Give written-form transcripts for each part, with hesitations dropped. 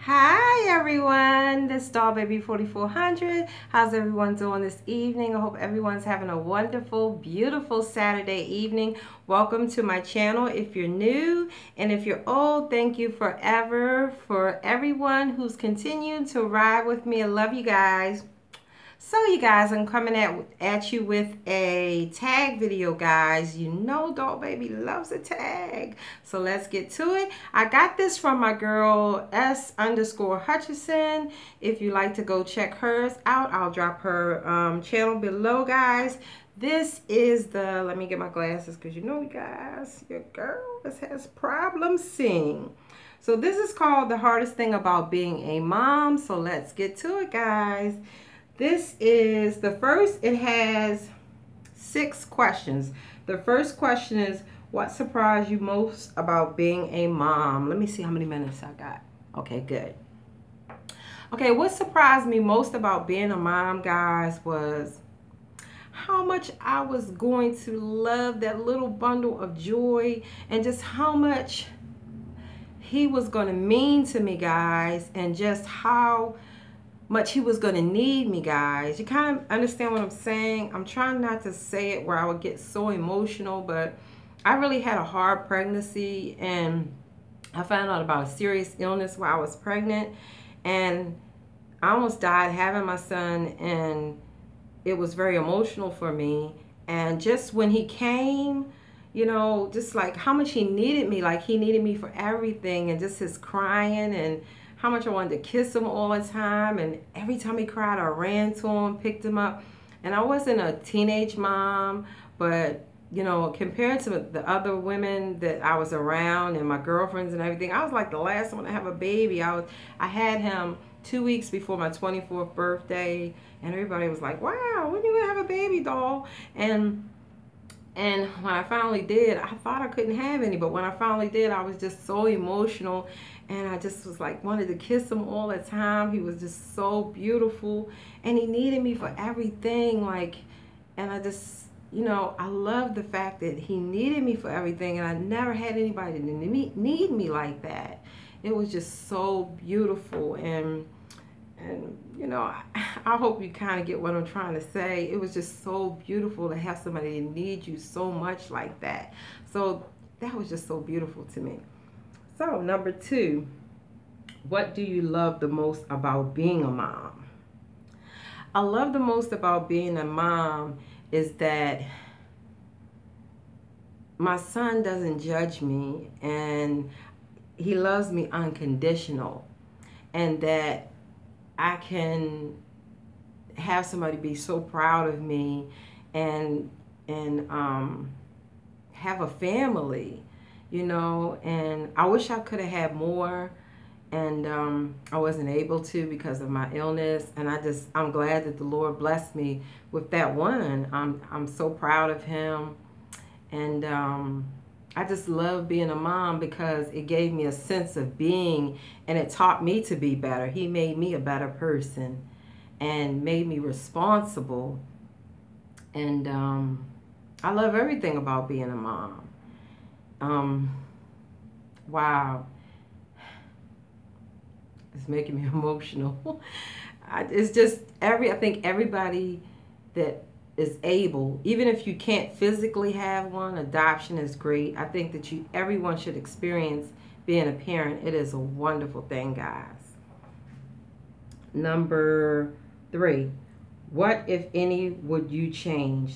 Hi everyone, this is Doll Baby 4400. How's everyone doing this evening? I hope everyone's having a wonderful, beautiful Saturday evening. Welcome to my channel if you're new, and if you're old, thank you forever for everyone who's continued to ride with me. I love you guys. So you guys, I'm coming at you with a tag video, guys. You know Doll Baby loves a tag. So let's get to it. I got this from my girl S_Hutchison. If you like to go check hers out, I'll drop her channel below, guys. This is the, let me get my glasses because you know, guys, your girl has problems seeing. So this is called The Hardest Thing About Being a Mom. So let's get to it, guys. This is the first, it has 6 questions. The first question is, what surprised you most about being a mom? Let me see how many minutes I got. Okay, good. Okay, what surprised me most about being a mom, guys, was how much I was going to love that little bundle of joy, and just how much he was going to mean to me, guys, and just how much he was going to need me, guys. You kind of understand what I'm saying? I'm trying not to say it where I would get so emotional, but I really had a hard pregnancy, and I found out about a serious illness while I was pregnant, and I almost died having my son, and it was very emotional for me. And just when he came, you know, just like how much he needed me, like he needed me for everything, and just his crying, and how much I wanted to kiss him all the time. And every time he cried, I ran to him, picked him up. And I wasn't a teenage mom, but you know, compared to the other women that I was around and my girlfriends and everything, I was like the last one to have a baby. I had him 2 weeks before my 24th birthday, and everybody was like, wow, when are you gonna have a baby, doll? And when I finally did, I thought I couldn't have any, but when I finally did, I was just so emotional, and I just was like, wanted to kiss him all the time. He was just so beautiful, and he needed me for everything, like, and I just, you know, I love the fact that he needed me for everything, and I never had anybody to need me like that. It was just so beautiful, and you know, I hope you kind of get what I'm trying to say. It was just so beautiful to have somebody that needs you so much like that. So that was just so beautiful to me. So number 2, what do you love the most about being a mom? I love the most about being a mom is that my son doesn't judge me, and he loves me unconditional, and that I can have somebody be so proud of me, and have a family, you know. And I wish I could have had more, and I wasn't able to because of my illness. And I'm glad that the Lord blessed me with that one. I'm so proud of him, and I just love being a mom because it gave me a sense of being, and it taught me to be better. He made me a better person and made me responsible. And I love everything about being a mom. Wow. It's making me emotional. It's just I think everybody that is able, even if you can't physically have one, adoption is great. I think that everyone should experience being a parent. It is a wonderful thing, guys. Number 3, what, if any, would you change?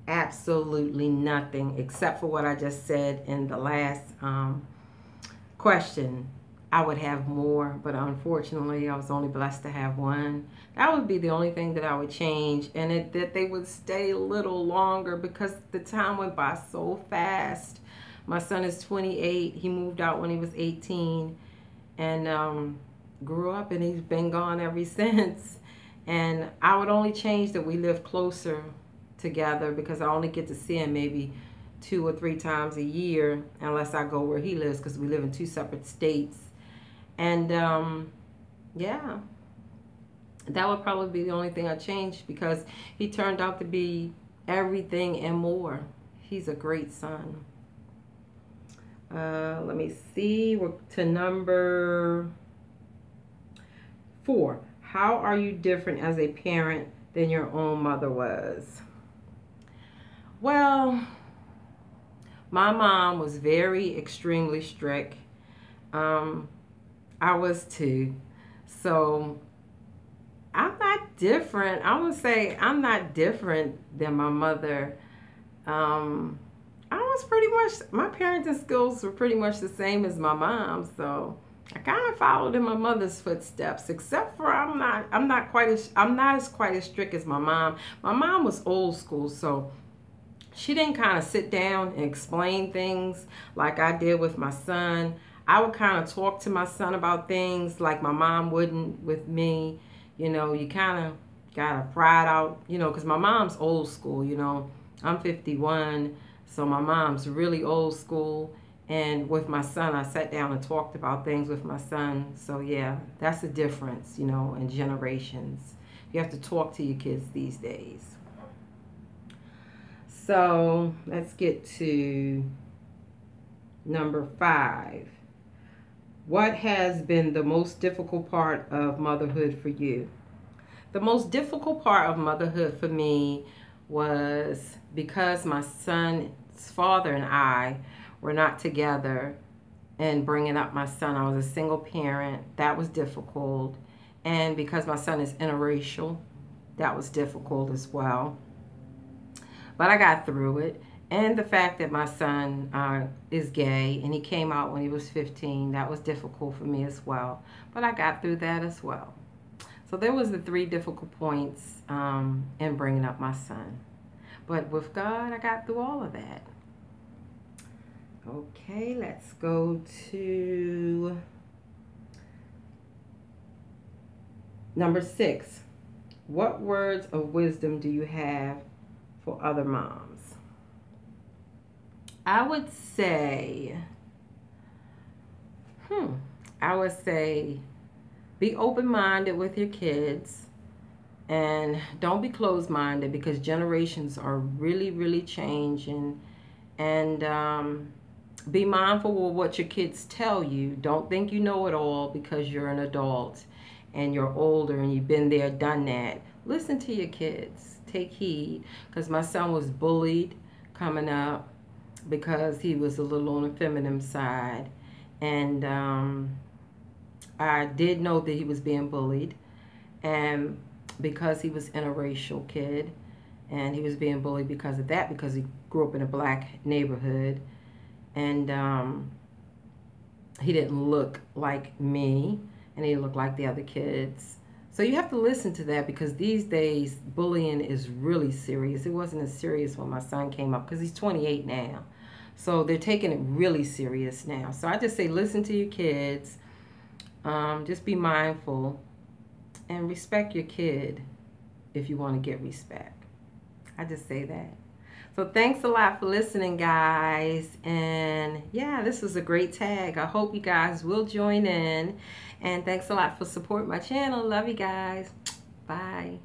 Absolutely nothing, except for what I just said in the last question. I would have more, but unfortunately I was only blessed to have one. That would be the only thing that I would change, and that they would stay a little longer, because the time went by so fast. My son is 28. He moved out when he was 18, and grew up, and he's been gone ever since. And I would only change that we live closer together, because I only get to see him maybe 2 or 3 times a year, unless I go where he lives, because we live in 2 separate states. And yeah, that would probably be the only thing I changed, because he turned out to be everything and more. He's a great son. Let me see, we're to number 4, how are you different as a parent than your own mother was? Well, my mom was very extremely strict. I was too. So I'm not different. I would say I'm not different than my mother. I was pretty much, my parenting skills were pretty much the same as my mom. So I kind of followed in my mother's footsteps, except for I'm not quite as strict as my mom. My mom was old school, so she didn't kind of sit down and explain things like I did with my son. I would kind of talk to my son about things like my mom wouldn't with me. You know, you kind of got to pride out, you know, because my mom's old school, you know. I'm 51, so my mom's really old school. And with my son, I sat down and talked about things with my son. So yeah, that's the difference, you know, in generations. You have to talk to your kids these days. So let's get to number 5. What has been the most difficult part of motherhood for you? The most difficult part of motherhood for me was because my son's father and I were not together and bringing up my son. I was a single parent. That was difficult. And because my son is interracial, that was difficult as well. But I got through it. And the fact that my son is gay and he came out when he was 15, that was difficult for me as well. But I got through that as well. So there was the 3 difficult points in bringing up my son. But with God, I got through all of that. Okay, let's go to number 6. What words of wisdom do you have for other moms? I would say, be open-minded with your kids and don't be closed-minded, because generations are really, really changing. And be mindful of what your kids tell you. Don't think you know it all because you're an adult and you're older and you've been there, done that. Listen to your kids. Take heed, because my son was bullied coming up because he was a little on the feminine side. And I did know that he was being bullied, and because he was an interracial kid, and he was being bullied because of that, because he grew up in a black neighborhood, and he didn't look like me, and he looked like the other kids. So you have to listen to that, because these days bullying is really serious. It wasn't as serious when my son came up, because he's 28 now. So they're taking it really serious now. So I just say listen to your kids. Just be mindful and respect your kid if you want to get respect. I just say that. So thanks a lot for listening, guys. And yeah, this was a great tag. I hope you guys will join in. And thanks a lot for supporting my channel. Love you guys. Bye.